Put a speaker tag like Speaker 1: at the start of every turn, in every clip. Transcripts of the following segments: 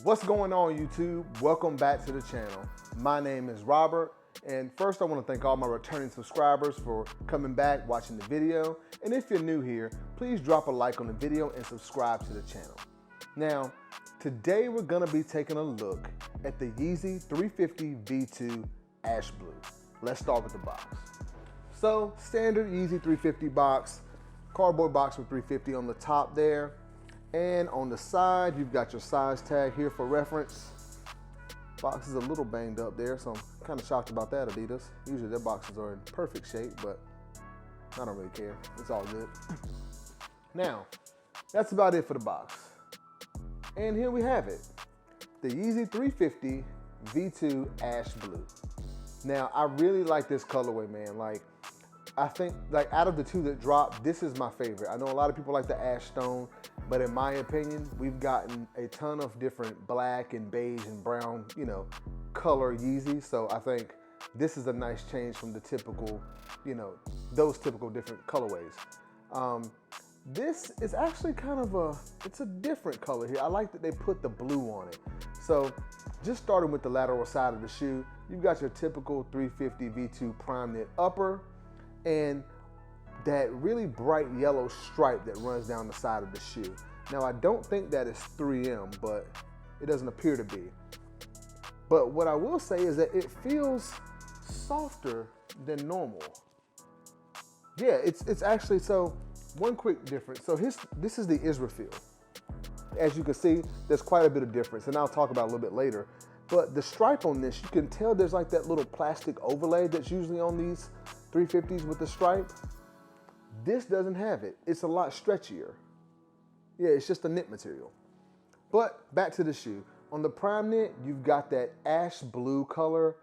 Speaker 1: What's going on, YouTube? Welcome back to the channel. My name is Robert, and first I want to thank all my returning subscribers for coming back, watching the video. And if you're new here, please drop a like on the video and subscribe to the channel. Now, today we're going to be taking a look at the Yeezy 350 V2 Ash Blue. Let's start with the box. So, standard Yeezy 350 box, cardboard box with 350 on the top there. And on the side, you've got your size tag here for reference. Box is a little banged up there, so I'm kind of shocked about that, Adidas. Usually their boxes are in perfect shape, but I don't really care. It's all good. Now, that's about it for the box. And here we have it. The Yeezy 350 V2 Ash Blue. Now, I really like this colorway, man. I think out of the two that dropped, this is my favorite. I know a lot of people like the Ash Stone, but in my opinion, we've gotten a ton of different black and beige and brown, color Yeezys. So I think this is a nice change from the typical, those typical different colorways. This is actually kind of it's a different color here. I like that they put the blue on it. So just starting with the lateral side of the shoe, you've got your typical 350 V2 prime knit upper, and that really bright yellow stripe that runs down the side of the shoe. Now, I don't think that is 3M, but it doesn't appear to be. But what I will say is that it feels softer than normal. Yeah, it's actually, so one quick difference. So this is the Israfil. As you can see, there's quite a bit of difference, and I'll talk about it a little bit later. But the stripe on this, you can tell there's like that little plastic overlay that's usually on these 350s with the stripe. This doesn't have it. It's a lot stretchier. Yeah, it's just a knit material. But back to the shoe. On the prime knit, you've got that ash blue color.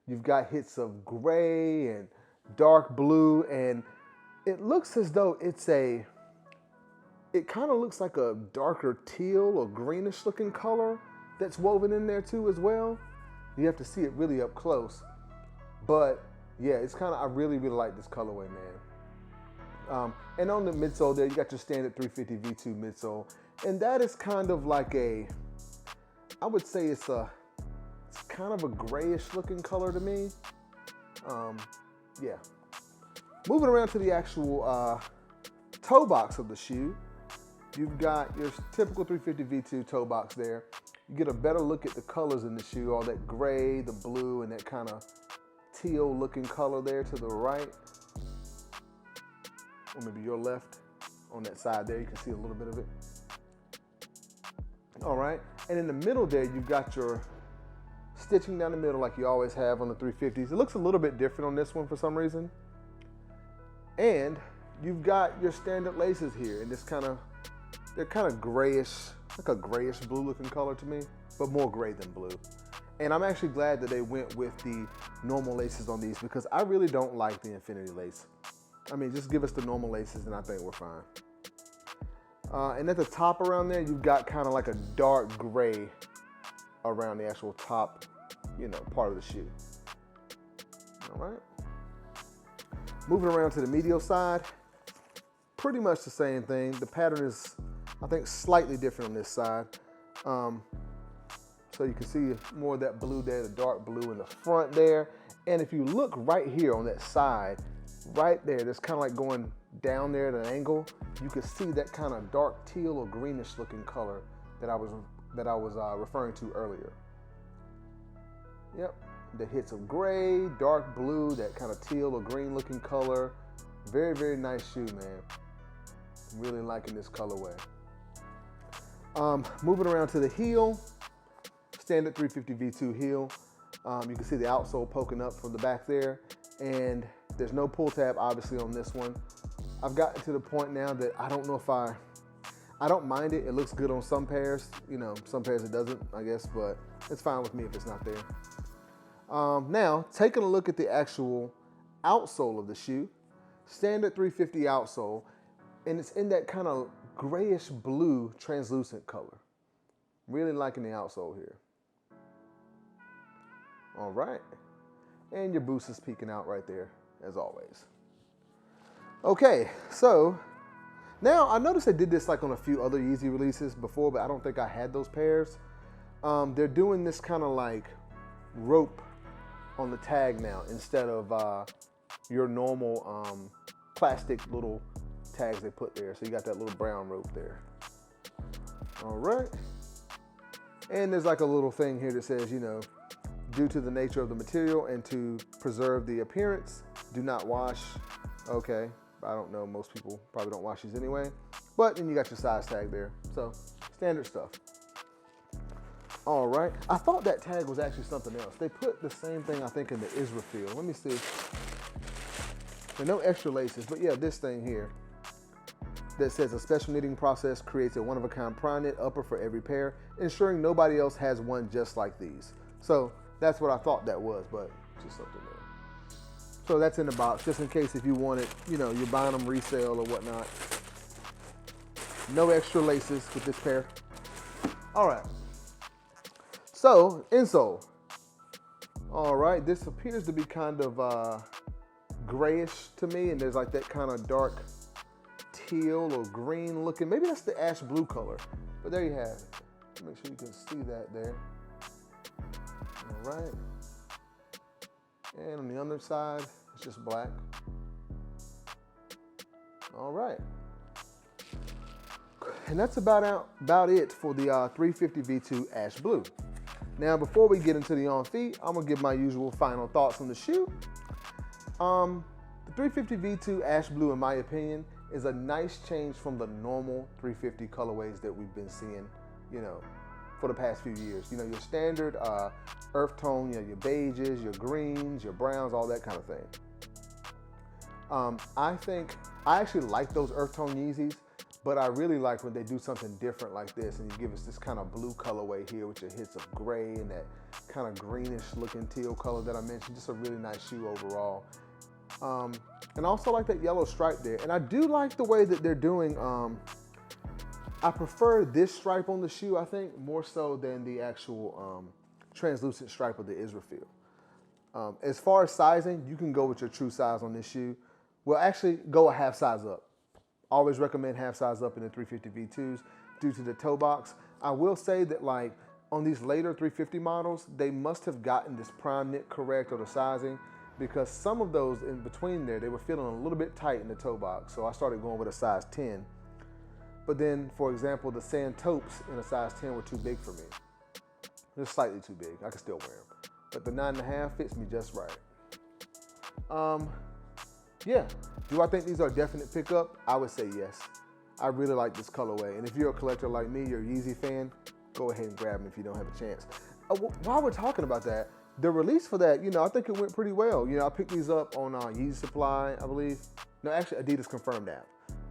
Speaker 1: You've got hits of gray and dark blue, and it looks as though it kind of looks like a darker teal or greenish looking color that's woven in there too as well. You have to see it really up close. But yeah, it's kind of, I really like this colorway, man. And on the midsole there, you got your standard 350 V2 midsole. And that is kind of like I would say it's kind of a grayish looking color to me. Yeah. Moving around to the actual toe box of the shoe, you've got your typical 350 V2 toe box there. You get a better look at the colors in the shoe, all that gray, the blue, and that kind of teal looking color there to the right. Or maybe your left on that side there, you can see a little bit of it. All right, and in the middle there, you've got your stitching down the middle like you always have on the 350s. It looks a little bit different on this one for some reason. And you've got your standard laces here, and they're kind of grayish, like a grayish blue looking color to me, but more gray than blue. And I'm actually glad that they went with the normal laces on these, because I really don't like the infinity lace. I mean, just give us the normal laces and I think we're fine. And at the top around there, you've got kind of like a dark gray around the actual top, part of the shoe. All right. Moving around to the medial side, pretty much the same thing. The pattern is, I think, slightly different on this side. So you can see more of that blue there, the dark blue in the front there. And if you look right here on that side, right there, that's kind of like going down there at an angle, you can see that kind of dark teal or greenish looking color that I was referring to earlier. Yep, the hits of gray, dark blue, that kind of teal or green looking color. Very, very nice shoe, man. I'm really liking this colorway. Moving around to the heel, standard 350 V2 heel. You can see the outsole poking up from the back there, and there's no pull tab obviously on this one. I've gotten to the point now that I don't know if I don't mind it. It looks good on some pairs, some pairs it doesn't, I guess, but it's fine with me if it's not there. Now, taking a look at the actual outsole of the shoe, standard 350 outsole, and it's in that kind of grayish blue translucent color. Really liking the outsole here. All right, and your boost is peeking out right there, as always. Okay, so now I noticed I did this like on a few other Yeezy releases before, but I don't think I had those pairs. they're doing this kind of like rope on the tag now instead of your normal plastic little tags they put there. So you got that little brown rope there. All right. And there's like a little thing here that says, you know, due to the nature of the material and to preserve the appearance, do not wash. Okay, I don't know, most people probably don't wash these anyway. But then you got your size tag there. So standard stuff. All right, I thought that tag was actually something else. They put the same thing, I think, in the Israfil. Let me see. There are no extra laces, but yeah, this thing here that says a special knitting process creates a one-of-a-kind prime knit upper for every pair, ensuring nobody else has one just like these. So that's what I thought that was, but just something there. So that's in the box, just in case if you want it, you know, you're buying them resale or whatnot. No extra laces with this pair. All right. So, insole. All right, this appears to be kind of grayish to me, and there's like that kind of dark teal or green looking. Maybe that's the ash blue color, but there you have it. Make sure you can see that there. All right. And on the other side, it's just black. All right. And that's about it for the 350 V2 Ash Blue. Now, before we get into the on feet, I'm gonna give my usual final thoughts on the shoe. The 350 V2 Ash Blue, in my opinion, is a nice change from the normal 350 colorways that we've been seeing, you know, for the past few years. You know, your standard earth tone, you know, your beiges, your greens, your browns, all that kind of thing. I actually like those earth tone Yeezys, but I really like when they do something different like this and you give us this kind of blue colorway here with your hits of gray and that kind of greenish looking teal color that I mentioned. Just a really nice shoe overall. And I also like that yellow stripe there. And I do like the way that they're doing, I prefer this stripe on the shoe, I think, more so than the actual translucent stripe of the Israfil. As far as sizing, you can go with your true size on this shoe. Well, actually, go a half size up. Always recommend half size up in the 350 V2s due to the toe box. I will say that like on these later 350 models, they must have gotten this prime knit correct or the sizing, because some of those in between there, they were feeling a little bit tight in the toe box. So I started going with a size 10. But then, for example, the sand taupes in a size 10 were too big for me. They're slightly too big. I can still wear them. But the 9.5 fits me just right. Yeah, do I think these are a definite pickup? I would say yes. I really like this colorway. And if you're a collector like me, you're a Yeezy fan, go ahead and grab them if you don't have a chance. While we're talking about that, the release for that, you know, I think it went pretty well. You know, I picked these up on Yeezy Supply, I believe. No, actually, Adidas confirmed that.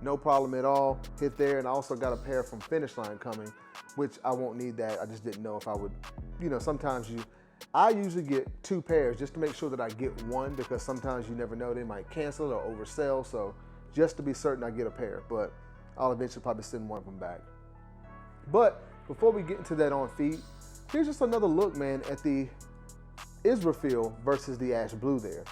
Speaker 1: No problem at all. Hit there, and I also got a pair from Finish Line coming, which I won't need that. I just didn't know if I would, you know, sometimes I usually get 2 pairs just to make sure that I get one, because sometimes you never know, they might cancel or oversell. So just to be certain I get a pair, but I'll eventually probably send one of them back. But before we get into that on feet, here's just another look, man, at the Israfil versus the Ash Blue there.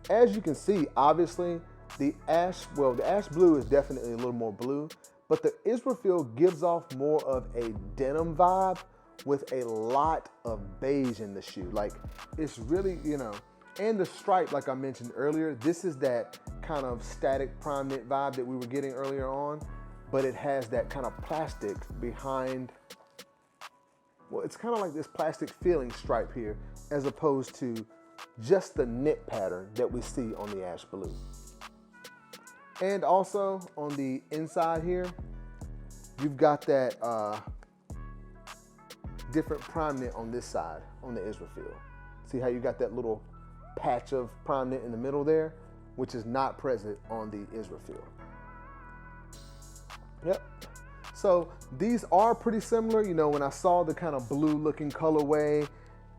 Speaker 1: As you can see, obviously, the Ash Blue is definitely a little more blue, but the Israfil gives off more of a denim vibe with a lot of beige in the shoe. Like, it's really, you know, and the stripe, like I mentioned earlier, this is that kind of static prime knit vibe that we were getting earlier on, but it has that kind of plastic behind. Well, it's kind of like this plastic feeling stripe here, as opposed to just the knit pattern that we see on the Ash Blue. And also on the inside here, you've got that different prime knit on this side, on the Israfil. See how you got that little patch of prime knit in the middle there, which is not present on the Israfil. Yep. So these are pretty similar. You know, when I saw the kind of blue looking colorway,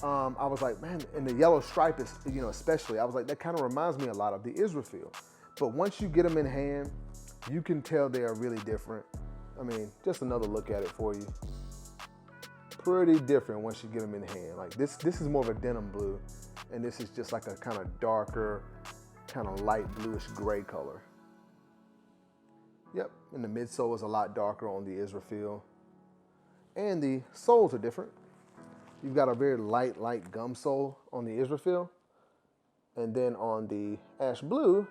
Speaker 1: I was like, man, and the yellow stripe is, you know, especially, I was like, that kind of reminds me a lot of the Israfil. But once you get them in hand, you can tell they are really different. I mean, just another look at it for you. Pretty different once you get them in hand. Like this is more of a denim blue, and this is just like a kind of darker, kind of light bluish gray color. Yep, and the midsole is a lot darker on the Israfil. And the soles are different. you've got a very light gum sole on the Israfil. And then on the ash blue,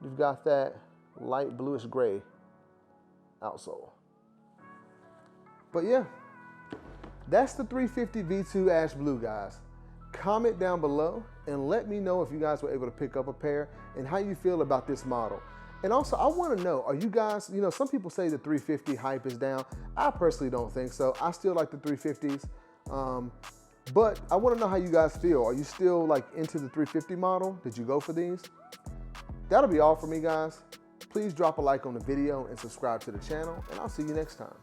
Speaker 1: you've got that light bluish gray outsole. But yeah, that's the 350 V2 ash blue, guys. Comment down below and let me know if you guys were able to pick up a pair and how you feel about this model. And also, I want to know, are you guys, you know, some people say the 350 hype is down. I personally don't think so. I still like the 350s. But I want to know how you guys feel. Are you still like into the 350 model? Did you go for these? That'll be all for me, guys. Please drop a like on the video and subscribe to the channel, and I'll see you next time.